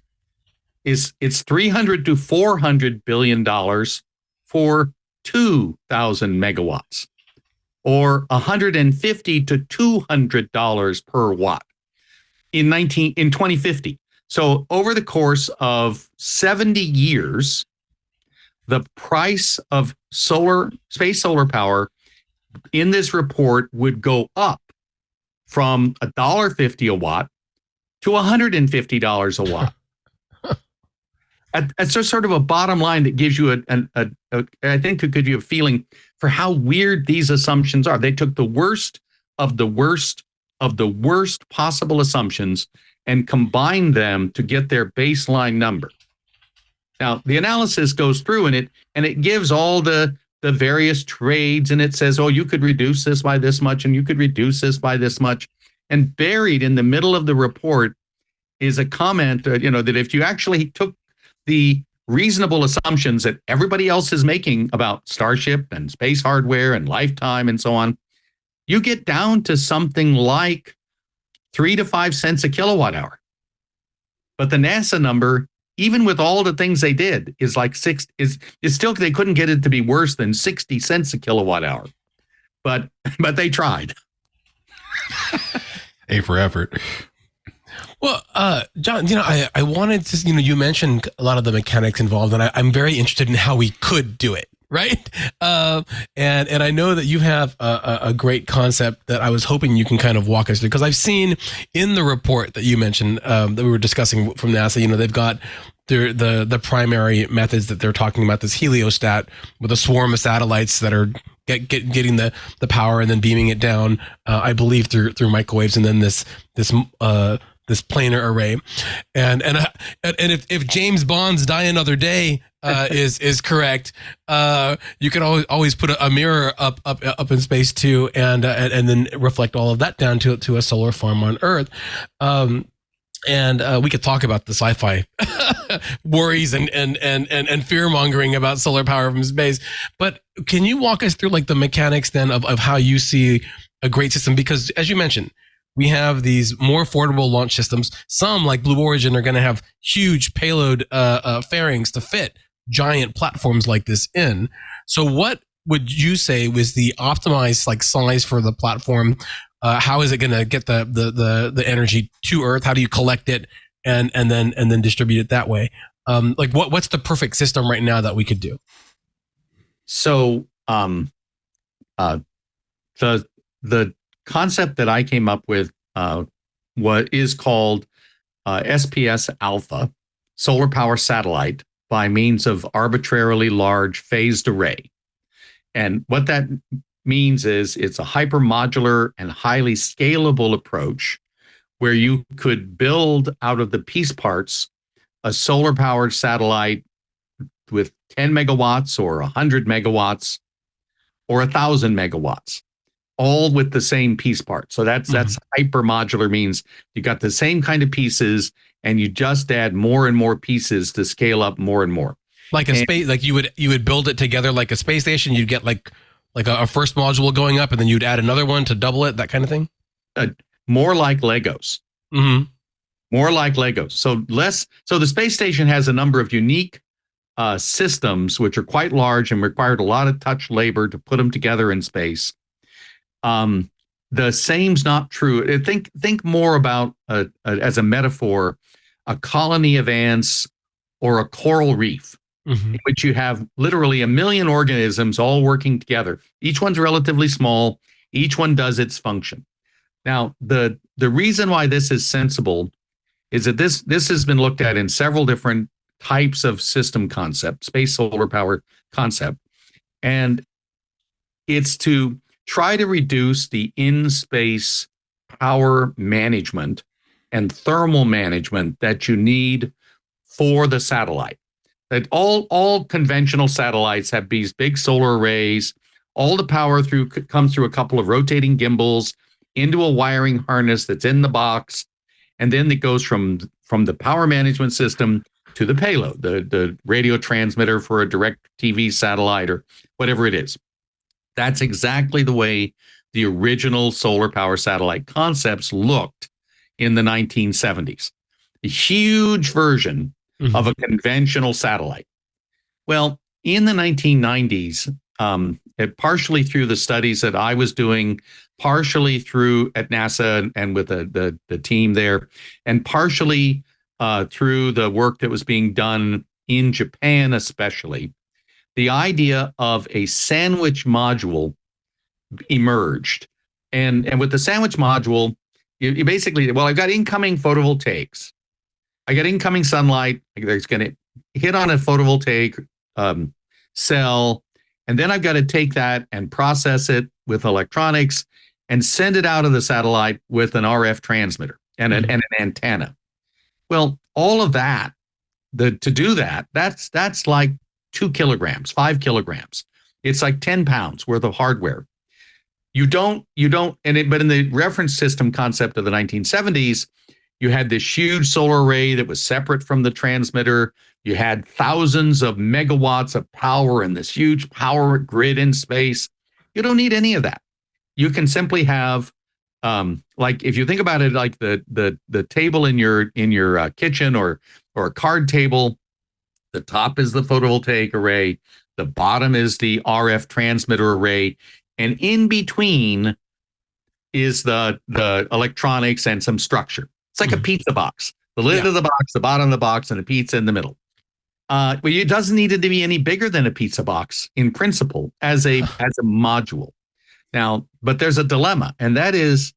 it's $300 to $400 billion for 2,000 megawatts, or $150 to $200 per watt in 2050. So over the course of 70 years, the price of space solar power in this report would go up from $1.50 a watt to $150 a watt. It's just sort of a bottom line that gives you I think could give you a feeling for how weird these assumptions are. They took the worst of the worst of the worst possible assumptions and combined them to get their baseline number. Now, the analysis goes through and it gives all the various trades, and it says, oh, you could reduce this by this much, and you could reduce this by this much. And buried in the middle of the report is a comment, that if you actually took the reasonable assumptions that everybody else is making about Starship and space hardware and lifetime and so on, you get down to something like 3 to 5 cents a kilowatt hour. But the NASA number, even with all the things they did, is like is still, they couldn't get it to be worse than 60 cents a kilowatt hour. But they tried. A for effort. Well, John, I wanted to, you mentioned a lot of the mechanics involved, and I'm very interested in how we could do it, right? And I know that you have a great concept that I was hoping you can kind of walk us through, because I've seen in the report that you mentioned that we were discussing from NASA, they've got the primary methods that they're talking about, this heliostat with a swarm of satellites that are getting the power and then beaming it down, I believe through microwaves, and then this planar array, and if James Bond's Die Another Day is correct, you can always put a mirror up in space too, and then reflect all of that down to a solar farm on Earth. And we could talk about the sci-fi worries and fear mongering about solar power from space. But can you walk us through like the mechanics then of how you see a great system? Because as you mentioned, we have these more affordable launch systems. Some, like Blue Origin, are going to have huge payload fairings to fit giant platforms like this in. So what would you say was the optimized like size for the platform? How is it going to get the energy to Earth? How do you collect it and then distribute it that way? Like what's the perfect system right now that we could do? So the concept that I came up with, what is called SPS Alpha, solar power satellite by means of arbitrarily large phased array. And what that means is it's a hypermodular and highly scalable approach where you could build out of the piece parts a solar powered satellite with 10 megawatts or 100 megawatts or 1,000 megawatts, all with the same piece part. So that's hypermodular, means you got the same kind of pieces and you just add more and more pieces to scale up more and more. Like space, like you would build it together like a space station. You'd get like a first module going up, and then you'd add another one to double it, that kind of thing. More like Legos. Mm-hmm. More like Legos. So the space station has a number of unique systems which are quite large and required a lot of touch labor to put them together in space. The same's not true. Think more about as a metaphor, a colony of ants or a coral reef, in which you have literally 1 million organisms all working together. Each one's relatively small. Each one does its function. Now, the reason why this is sensible is that this has been looked at in several different types of system concept, space solar power concept, and it's to try to reduce the in-space power management and thermal management that you need for the satellite. That all conventional satellites have these big solar arrays. All the power comes through a couple of rotating gimbals into a wiring harness that's in the box, and then it goes from the power management system to the payload, the radio transmitter for a direct TV satellite or whatever it is. That's exactly the way the original solar power satellite concepts looked in the 1970s. A huge version of a conventional satellite. Well, in the 1990s, partially through the studies that I was doing, partially through at NASA and with the team there, and partially through the work that was being done in Japan especially, the idea of a sandwich module emerged. And with the sandwich module, you basically, I've got incoming photovoltaics. I got incoming sunlight that's going to hit on a photovoltaic cell, and then I've got to take that and process it with electronics and send it out of the satellite with an RF transmitter and an antenna. Well, all of that, to do that, that's like 2 kilograms, 5 kilograms. It's like 10 pounds worth of hardware. But in the reference system concept of the 1970s, you had this huge solar array that was separate from the transmitter. You had thousands of megawatts of power in this huge power grid in space. You don't need any of that. you can simply have, like if you think about it, like the table in your kitchen or a card table, the top is the photovoltaic array, the bottom is the RF transmitter array, and in between is the electronics and some structure. It's like a pizza box. The lid of the box, the bottom of the box, and the pizza in the middle. Well, it doesn't need it to be any bigger than a pizza box in principle as a module. Now, but there's a dilemma, and that is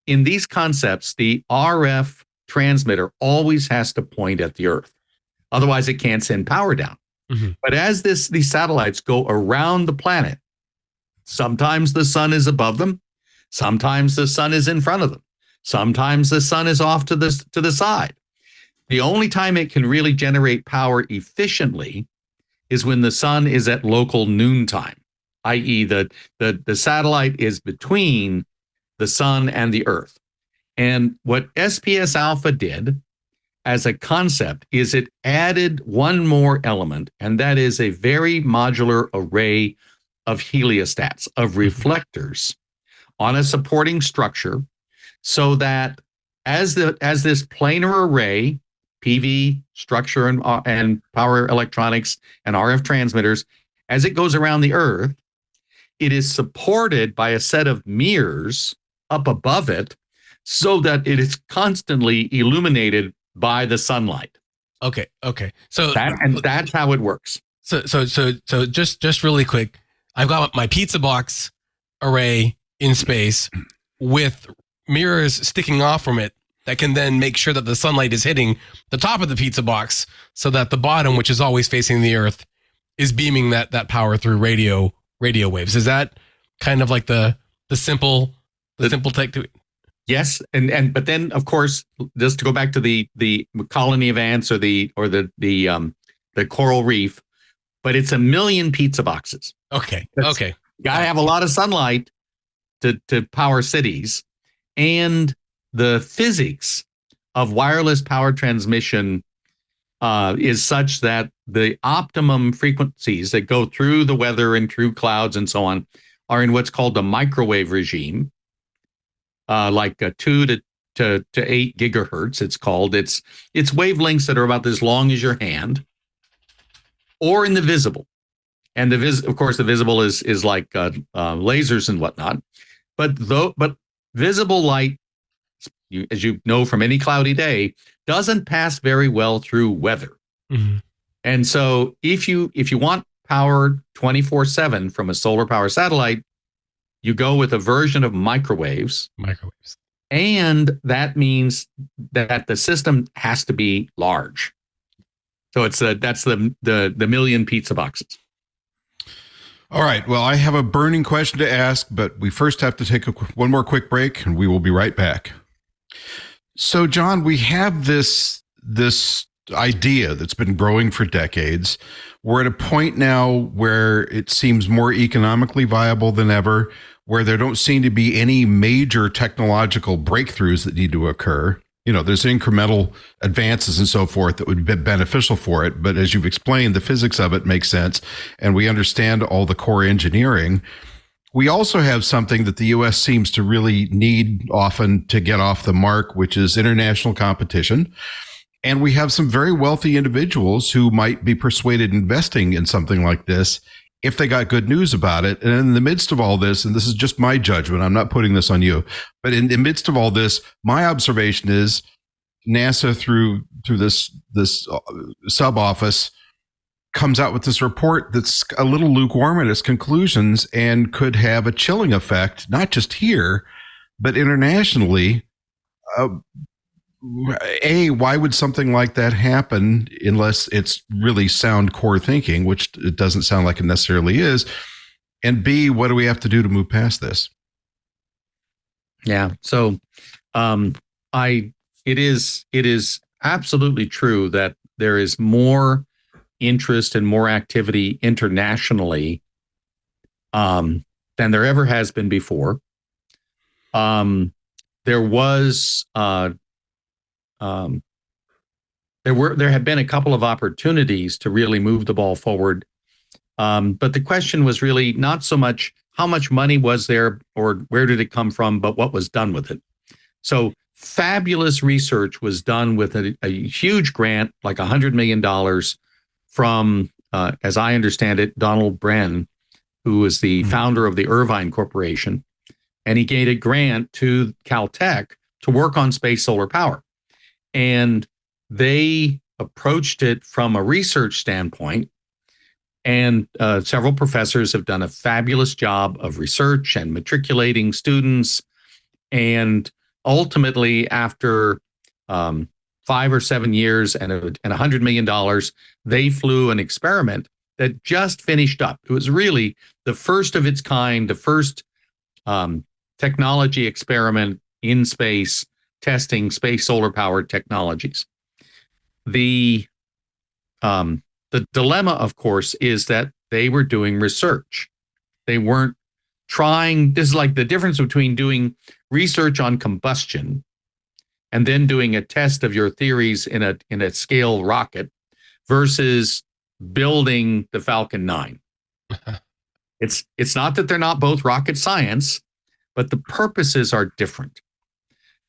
in these concepts, the RF transmitter always has to point at the Earth. Otherwise, it can't send power down. But as these satellites go around the planet, sometimes the sun is above them, sometimes the sun is in front of them, sometimes the sun is off to the side. The only time it can really generate power efficiently is when the sun is at local noontime, i.e. the satellite is between the sun and the Earth. And what SPS Alpha did as a concept is it added one more element, and that is a very modular array of heliostats, of reflectors on a supporting structure, so that as this planar array, PV structure and power electronics and RF transmitters, as it goes around the Earth, it is supported by a set of mirrors up above it so that it is constantly illuminated by the sunlight. Okay. So that's how it works. So just really quick, I've got my pizza box array in space with mirrors sticking off from it that can then make sure that the sunlight is hitting the top of the pizza box so that the bottom, which is always facing the Earth, is beaming that power through radio waves. Is that kind of like the simple take to it? Yes, and but then of course, just to go back to the colony of ants or the coral reef, but it's 1 million pizza boxes. Okay. You gotta have a lot of sunlight to power cities, and the physics of wireless power transmission is such that the optimum frequencies that go through the weather and through clouds and so on are in what's called the microwave regime, like 2 to 8 gigahertz. It's called. It's wavelengths that are about as long as your hand, or in the visible. And of course, the visible is like lasers and whatnot. But visible light, as you know from any cloudy day, doesn't pass very well through weather. And so if you want power 24/7 from a solar power satellite, you go with a version of microwaves. And that means that the system has to be large. So that's the 1 million pizza boxes. All right. Well, I have a burning question to ask, but we first have to take one more quick break, and we will be right back. So, John, we have this idea that's been growing for decades. We're at a point now where it seems more economically viable than ever, where there don't seem to be any major technological breakthroughs that need to occur. You know, there's incremental advances and so forth that would be beneficial for it. But as you've explained, the physics of it makes sense, and we understand all the core engineering. We also have something that the U.S. seems to really need often to get off the mark, which is international competition. And we have some very wealthy individuals who might be persuaded investing in something like this if they got good news about it. And in the midst of all this, and this is just my judgment, I'm not putting this on you, but in the midst of all this, my observation is NASA through this sub office comes out with this report that's a little lukewarm in its conclusions and could have a chilling effect, not just here, but internationally. Why would something like that happen unless it's really sound core thinking, which it doesn't sound like it necessarily is? And B, what do we have to do to move past this? Yeah. So it is absolutely true that there is more interest and more activity internationally than there ever has been before. There have been a couple of opportunities to really move the ball forward. But the question was really not so much how much money was there or where did it come from, but what was done with it. So fabulous research was done with a huge grant, like $100 million from, as I understand it, Donald Bren, who was the founder of the Irvine Corporation. And he gave a grant to Caltech to work on space solar power. And they approached it from a research standpoint. And several professors have done a fabulous job of research and matriculating students. And ultimately, after 5 or 7 years and $100 million, they flew an experiment that just finished up. It was really the first of its kind, the first technology experiment in space testing space solar powered technologies. The dilemma, of course, is that they were doing research. They weren't trying. This is like the difference between doing research on combustion and then doing a test of your theories in a scale rocket versus building the Falcon 9. It's not that they're not both rocket science, but the purposes are different.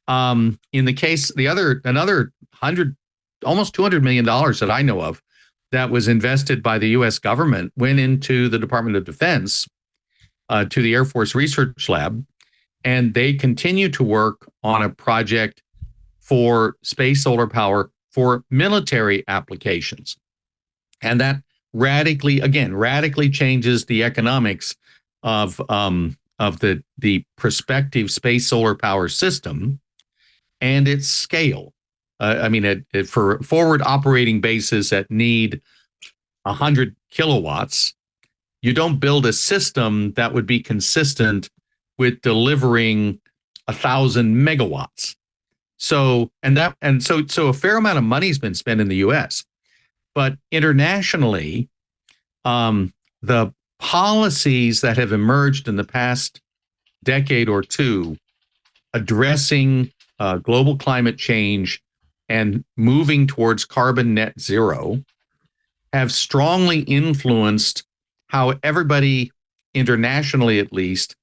In the case, another almost $200 million that I know of that was invested by the U.S. government went into the Department of Defense, to the Air Force Research Lab, and they continue to work on a project for space solar power for military applications. And that radically changes the economics of the prospective space solar power system and its scale. For forward operating bases that need 100 kilowatts, you don't build a system that would be consistent with delivering 1,000 megawatts. So a fair amount of money has been spent in the U.S., but internationally, the policies that have emerged in the past decade or two addressing global climate change and moving towards carbon net zero have strongly influenced how everybody internationally, at least,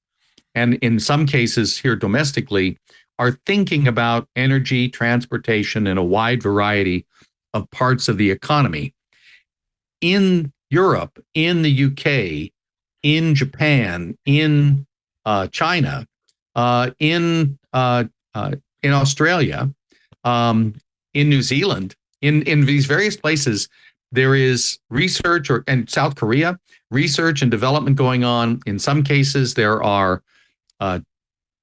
and in some cases here domestically, are thinking about energy, transportation, and a wide variety of parts of the economy. In Europe, in the UK, in Japan, in China, in Australia, in New Zealand, in these various places, there is research, and South Korea, research and development going on. In some cases, there are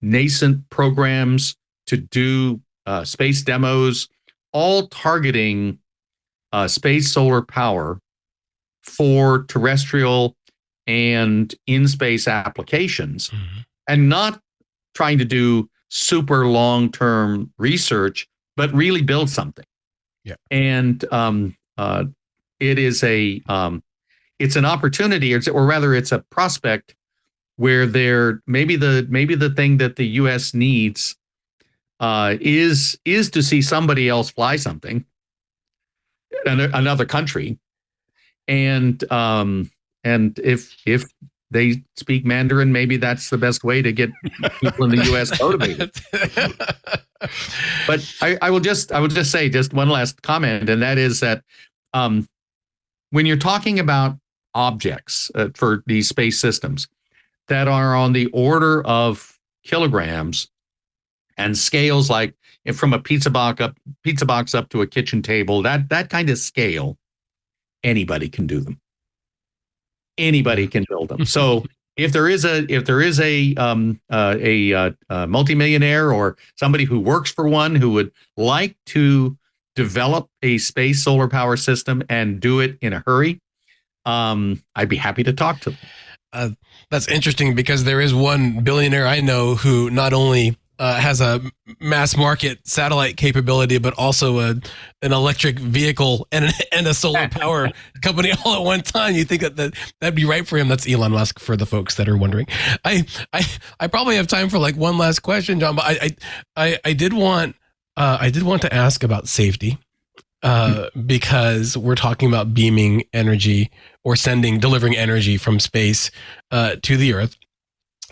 nascent programs to do space demos, all targeting space solar power for terrestrial and in-space applications, and not trying to do super long-term research, but really build something. Yeah. And it is it's an opportunity, or rather it's a prospect where maybe the thing that the U.S. needs is to see somebody else fly something, another country, and if they speak Mandarin, maybe that's the best way to get people in the U.S. motivated. But I will just say just one last comment, and that is that when you're talking about objects for these space systems that are on the order of kilograms and scales, like from a pizza box up to a kitchen table, that kind of scale, anybody can do them. Anybody can build them. So if there is a multimillionaire or somebody who works for one who would like to develop a space solar power system and do it in a hurry, I'd be happy to talk to them. That's interesting, because there is one billionaire I know who not only has a mass market satellite capability, but also an electric vehicle and a solar power company all at one time. You think that'd be right for him? That's Elon Musk, for the folks that are wondering. I probably have time for like one last question, John, but I did want to ask about safety, because we're talking about beaming energy or delivering energy from space to the Earth.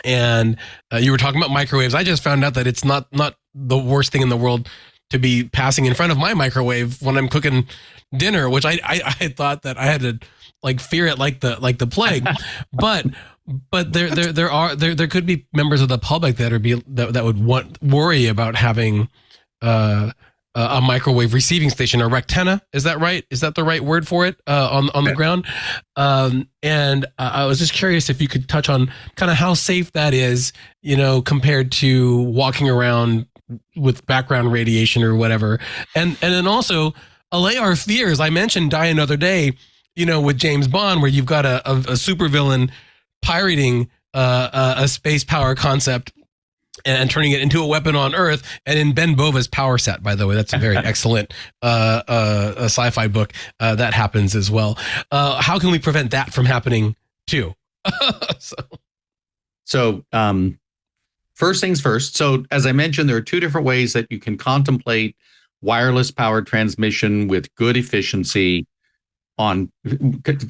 And you were talking about microwaves. I just found out that it's not the worst thing in the world to be passing in front of my microwave when I'm cooking dinner, which I thought that I had to like fear it like the plague. but there could be members of the public that would worry about having a microwave receiving station, a rectenna. Is that right? Is that the right word for it on the ground? And I was just curious if you could touch on kind of how safe that is, compared to walking around with background radiation or whatever. And then also allay our fears. I mentioned Die Another Day, with James Bond, where you've got a supervillain pirating a space power concept and turning it into a weapon on Earth. And in Ben Bova's Power Set, by the way, that's a very excellent a sci-fi book that happens as well. How can we prevent that from happening too? So first things first. So as I mentioned, there are two different ways that you can contemplate wireless power transmission with good efficiency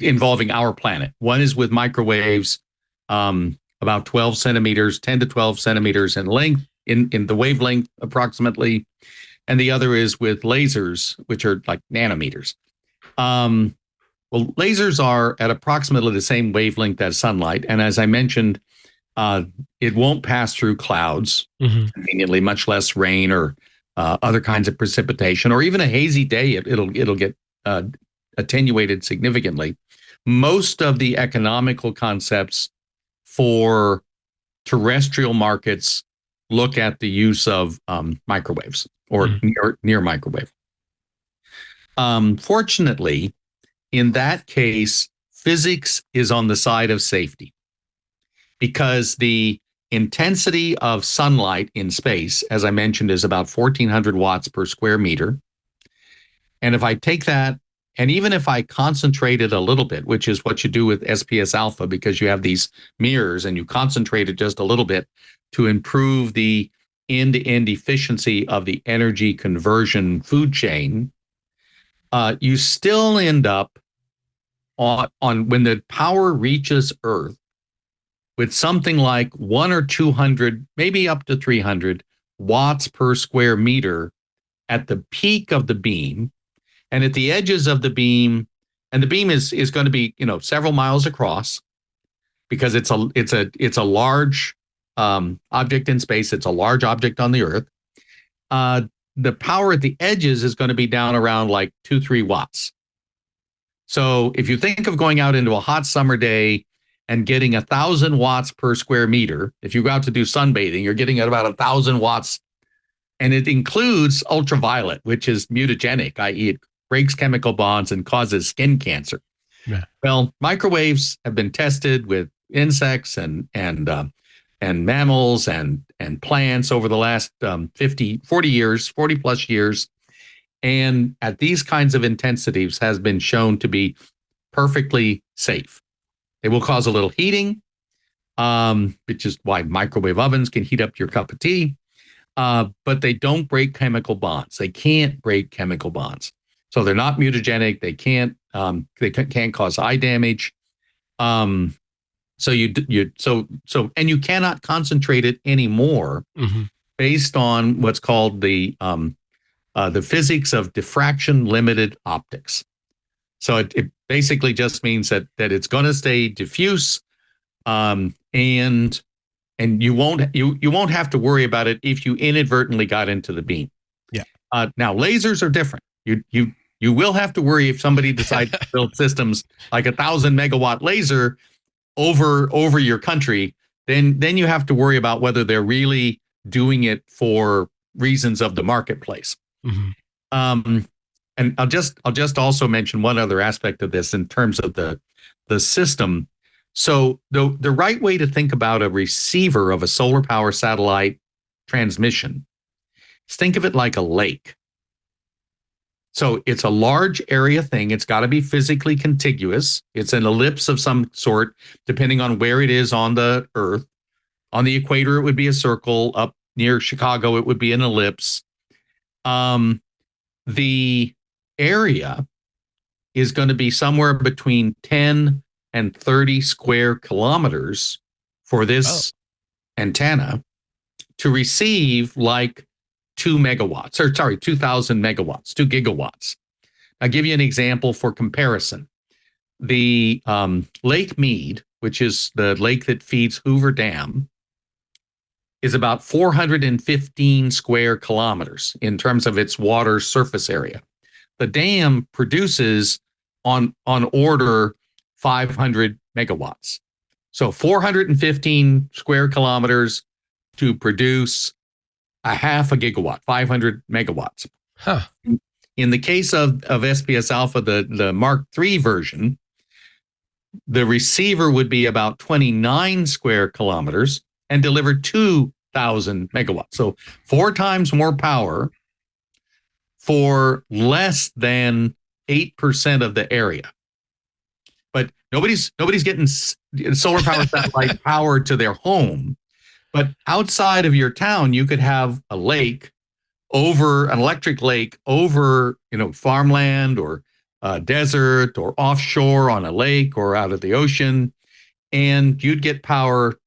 involving our planet. One is with microwaves, about 12 centimeters, 10 to 12 centimeters in length, in the wavelength approximately. And the other is with lasers, which are like nanometers. Well, lasers are at approximately the same wavelength as sunlight. And as I mentioned, it won't pass through clouds conveniently, much less rain or other kinds of precipitation, or even a hazy day. It'll get attenuated significantly. Most of the economical concepts for terrestrial markets look at the use of microwaves or near microwave. Fortunately, in that case, physics is on the side of safety, because the intensity of sunlight in space, as I mentioned, is about 1,400 watts per square meter. And if I take that, and even if I concentrate it a little bit, which is what you do with SPS Alpha, because you have these mirrors and you concentrate it just a little bit to improve the end-to-end efficiency of the energy conversion food chain, you still end up on when the power reaches Earth with something like 100 or 200, maybe up to 300 watts per square meter at the peak of the beam. And at the edges of the beam, and the beam is going to be, several miles across, because it's a large object in space. It's a large object on the Earth. The power at the edges is going to be down around like 2-3 watts. So if you think of going out into a hot summer day and getting 1,000 watts per square meter, if you go out to do sunbathing, you're getting at about 1,000 watts, and it includes ultraviolet, which is mutagenic, i.e., it breaks chemical bonds and causes skin cancer. Yeah. Well, microwaves have been tested with insects and mammals and plants over the last 40 plus years. And at these kinds of intensities has been shown to be perfectly safe. They will cause a little heating, which is why microwave ovens can heat up your cup of tea, but they don't break chemical bonds. They can't break chemical bonds. So they're not mutagenic. They can't cause eye damage. So you cannot concentrate it anymore based on what's called the physics of diffraction limited optics. So it basically just means that it's going to stay diffuse, and you won't have to worry about it if you inadvertently got into the beam. Yeah. Now lasers are different. You will have to worry if somebody decides to build systems like 1,000 megawatt laser over your country. Then you have to worry about whether they're really doing it for reasons of the marketplace. And I'll just also mention one other aspect of this in terms of the system. So the right way to think about a receiver of a solar power satellite transmission is think of it like a lake. So it's a large area thing. It's got to be physically contiguous. It's an ellipse of some sort, depending on where it is on the Earth. On the equator, it would be a circle. Up near Chicago, it would be an ellipse. The area is going to be somewhere between 10 and 30 square kilometers for this antenna to receive like 2,000 megawatts, 2 gigawatts. I'll give you an example for comparison. The Lake Mead, which is the lake that feeds Hoover Dam, is about 415 square kilometers in terms of its water surface area. The dam produces on order 500 megawatts. So 415 square kilometers to produce a half a gigawatt, 500 megawatts. Huh. In the case of SPS Alpha, the Mark III version, the receiver would be about 29 square kilometers and deliver 2,000 megawatts. So 4 times more power for less than 8% of the area. But nobody's getting solar power satellite power to their home. But outside of your town, you could have a lake over an electric lake over, farmland or desert or offshore on a lake or out of the ocean. And you'd get power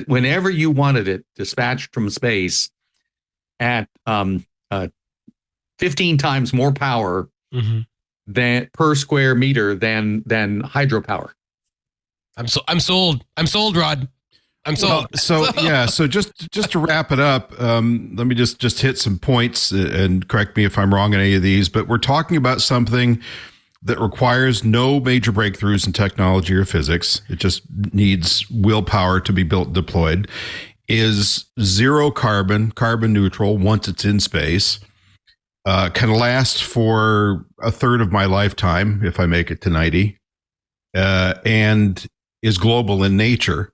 whenever you wanted it dispatched from space at 15 times more power than per square meter than hydropower. I'm sold. I'm sold, Rod. I'm sold. So just to wrap it up, let me just hit some points and correct me if I'm wrong on any of these, but we're talking about something that requires no major breakthroughs in technology or physics. It just needs willpower to be built and deployed. Is zero carbon neutral once it's in space. Can last for a third of my lifetime if I make it to 90, and is global in nature.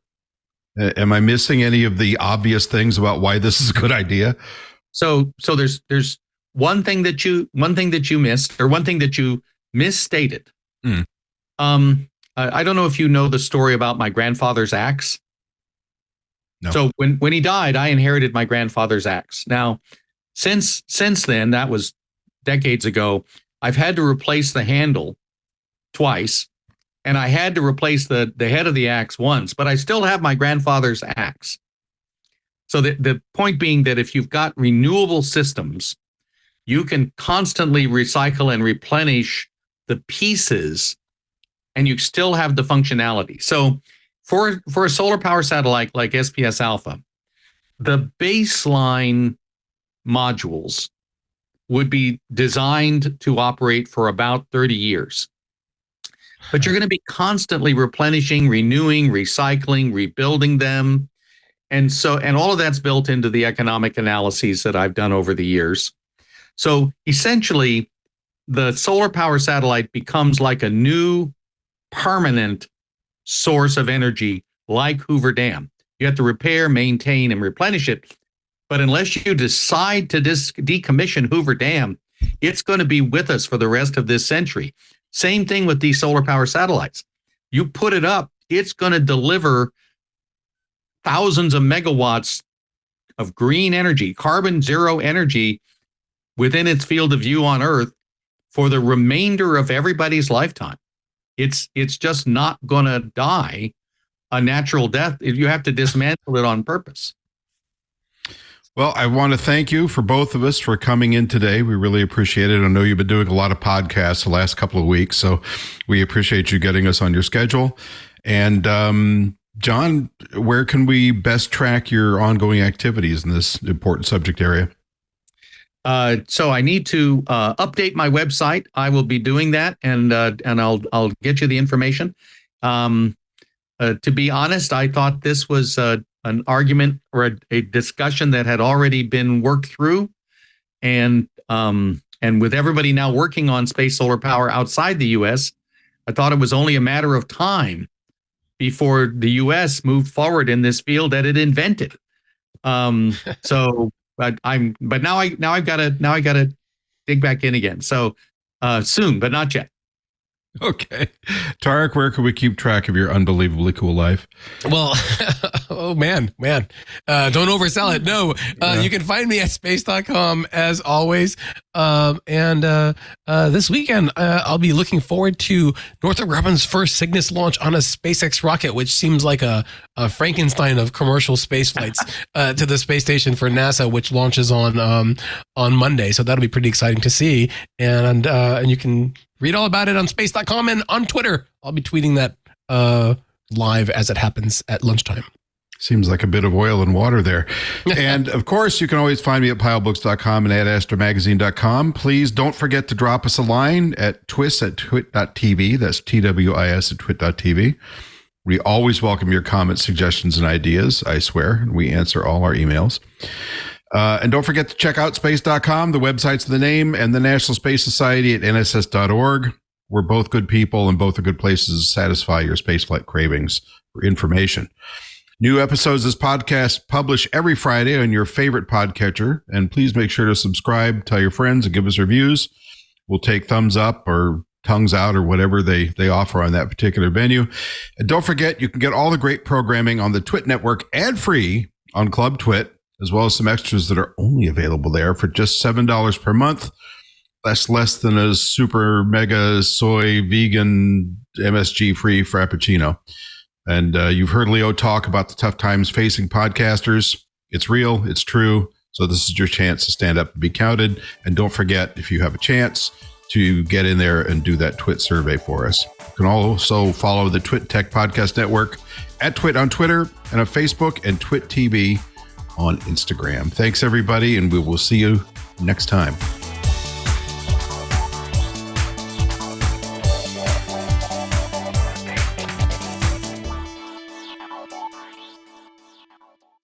Am I missing any of the obvious things about why this is a good idea? So there's one thing that you missed, or one thing that you misstated. I don't know if you know the story about my grandfather's axe. No. So when he died, I inherited my grandfather's axe. Now, since then, that was decades ago, I've had to replace the handle twice, and I had to replace the head of the axe once, but I still have my grandfather's axe. So the point being that if you've got renewable systems, you can constantly recycle and replenish the pieces, and you still have the functionality. So for a solar power satellite like SPS Alpha, the baseline modules would be designed to operate for about 30 years. But you're going to be constantly replenishing, renewing, recycling, rebuilding them. And all of that's built into the economic analyses that I've done over the years. So essentially, the solar power satellite becomes like a new permanent source of energy, like Hoover Dam. You have to repair, maintain, and replenish it. But unless you decide to decommission Hoover Dam, it's going to be with us for the rest of this century. Same thing with these solar power satellites. You put it up, it's going to deliver thousands of megawatts of green energy, carbon zero energy within its field of view on Earth for the remainder of everybody's lifetime. It's just not going to die a natural death if you have to dismantle it on purpose. Well, I want to thank you for both of us for coming in today. We really appreciate it. I know you've been doing a lot of podcasts the last couple of weeks, so we appreciate you getting us on your schedule. And John, where can we best track your ongoing activities in this important subject area? So I need to update my website. I will be doing that, and I'll get you the information. To be honest, I thought this was an argument or a discussion that had already been worked through, and with everybody now working on space solar power outside the U.S., I thought it was only a matter of time before the U.S. moved forward in this field that it invented. But now I've got to dig back in again. So soon, but not yet. Okay. Tarek, where can we keep track of your unbelievably cool life? Well, oh man. Don't oversell it. No, you can find me at space.com as always. This weekend, I'll be looking forward to Northrop Grumman's first Cygnus launch on a SpaceX rocket, which seems like a Frankenstein of commercial space flights to the space station for NASA, which launches on Monday. So that'll be pretty exciting to see. And you can read all about it on space.com and on Twitter. I'll be tweeting that live as it happens at lunchtime. Seems like a bit of oil and water there. And of course, you can always find me at pilebooks.com and at astromagazine.com. Please don't forget to drop us a line at twis@twit.tv. That's TWIS at twit.tv. We always welcome your comments, suggestions, and ideas. I swear, we answer all our emails. And don't forget to check out space.com. The website's the name, and the National Space Society at nss.org. We're both good people, and both are good places to satisfy your spaceflight cravings for information. New episodes of this podcast publish every Friday on your favorite podcatcher, and please make sure to subscribe, tell your friends, and give us reviews. We'll take thumbs up or tongues out or whatever they offer on that particular venue. And don't forget, you can get all the great programming on the Twit Network ad-free on Club Twit, as well as some extras that are only available there for just $7 per month. That's less than a super mega soy vegan MSG-free Frappuccino. And you've heard Leo talk about the tough times facing podcasters. It's real. It's true. So this is your chance to stand up and be counted. And don't forget, if you have a chance, to get in there and do that Twit survey for us. You can also follow the Twit Tech Podcast Network at Twit on Twitter and on Facebook, and Twit TV on Instagram. Thanks, everybody, and we will see you next time.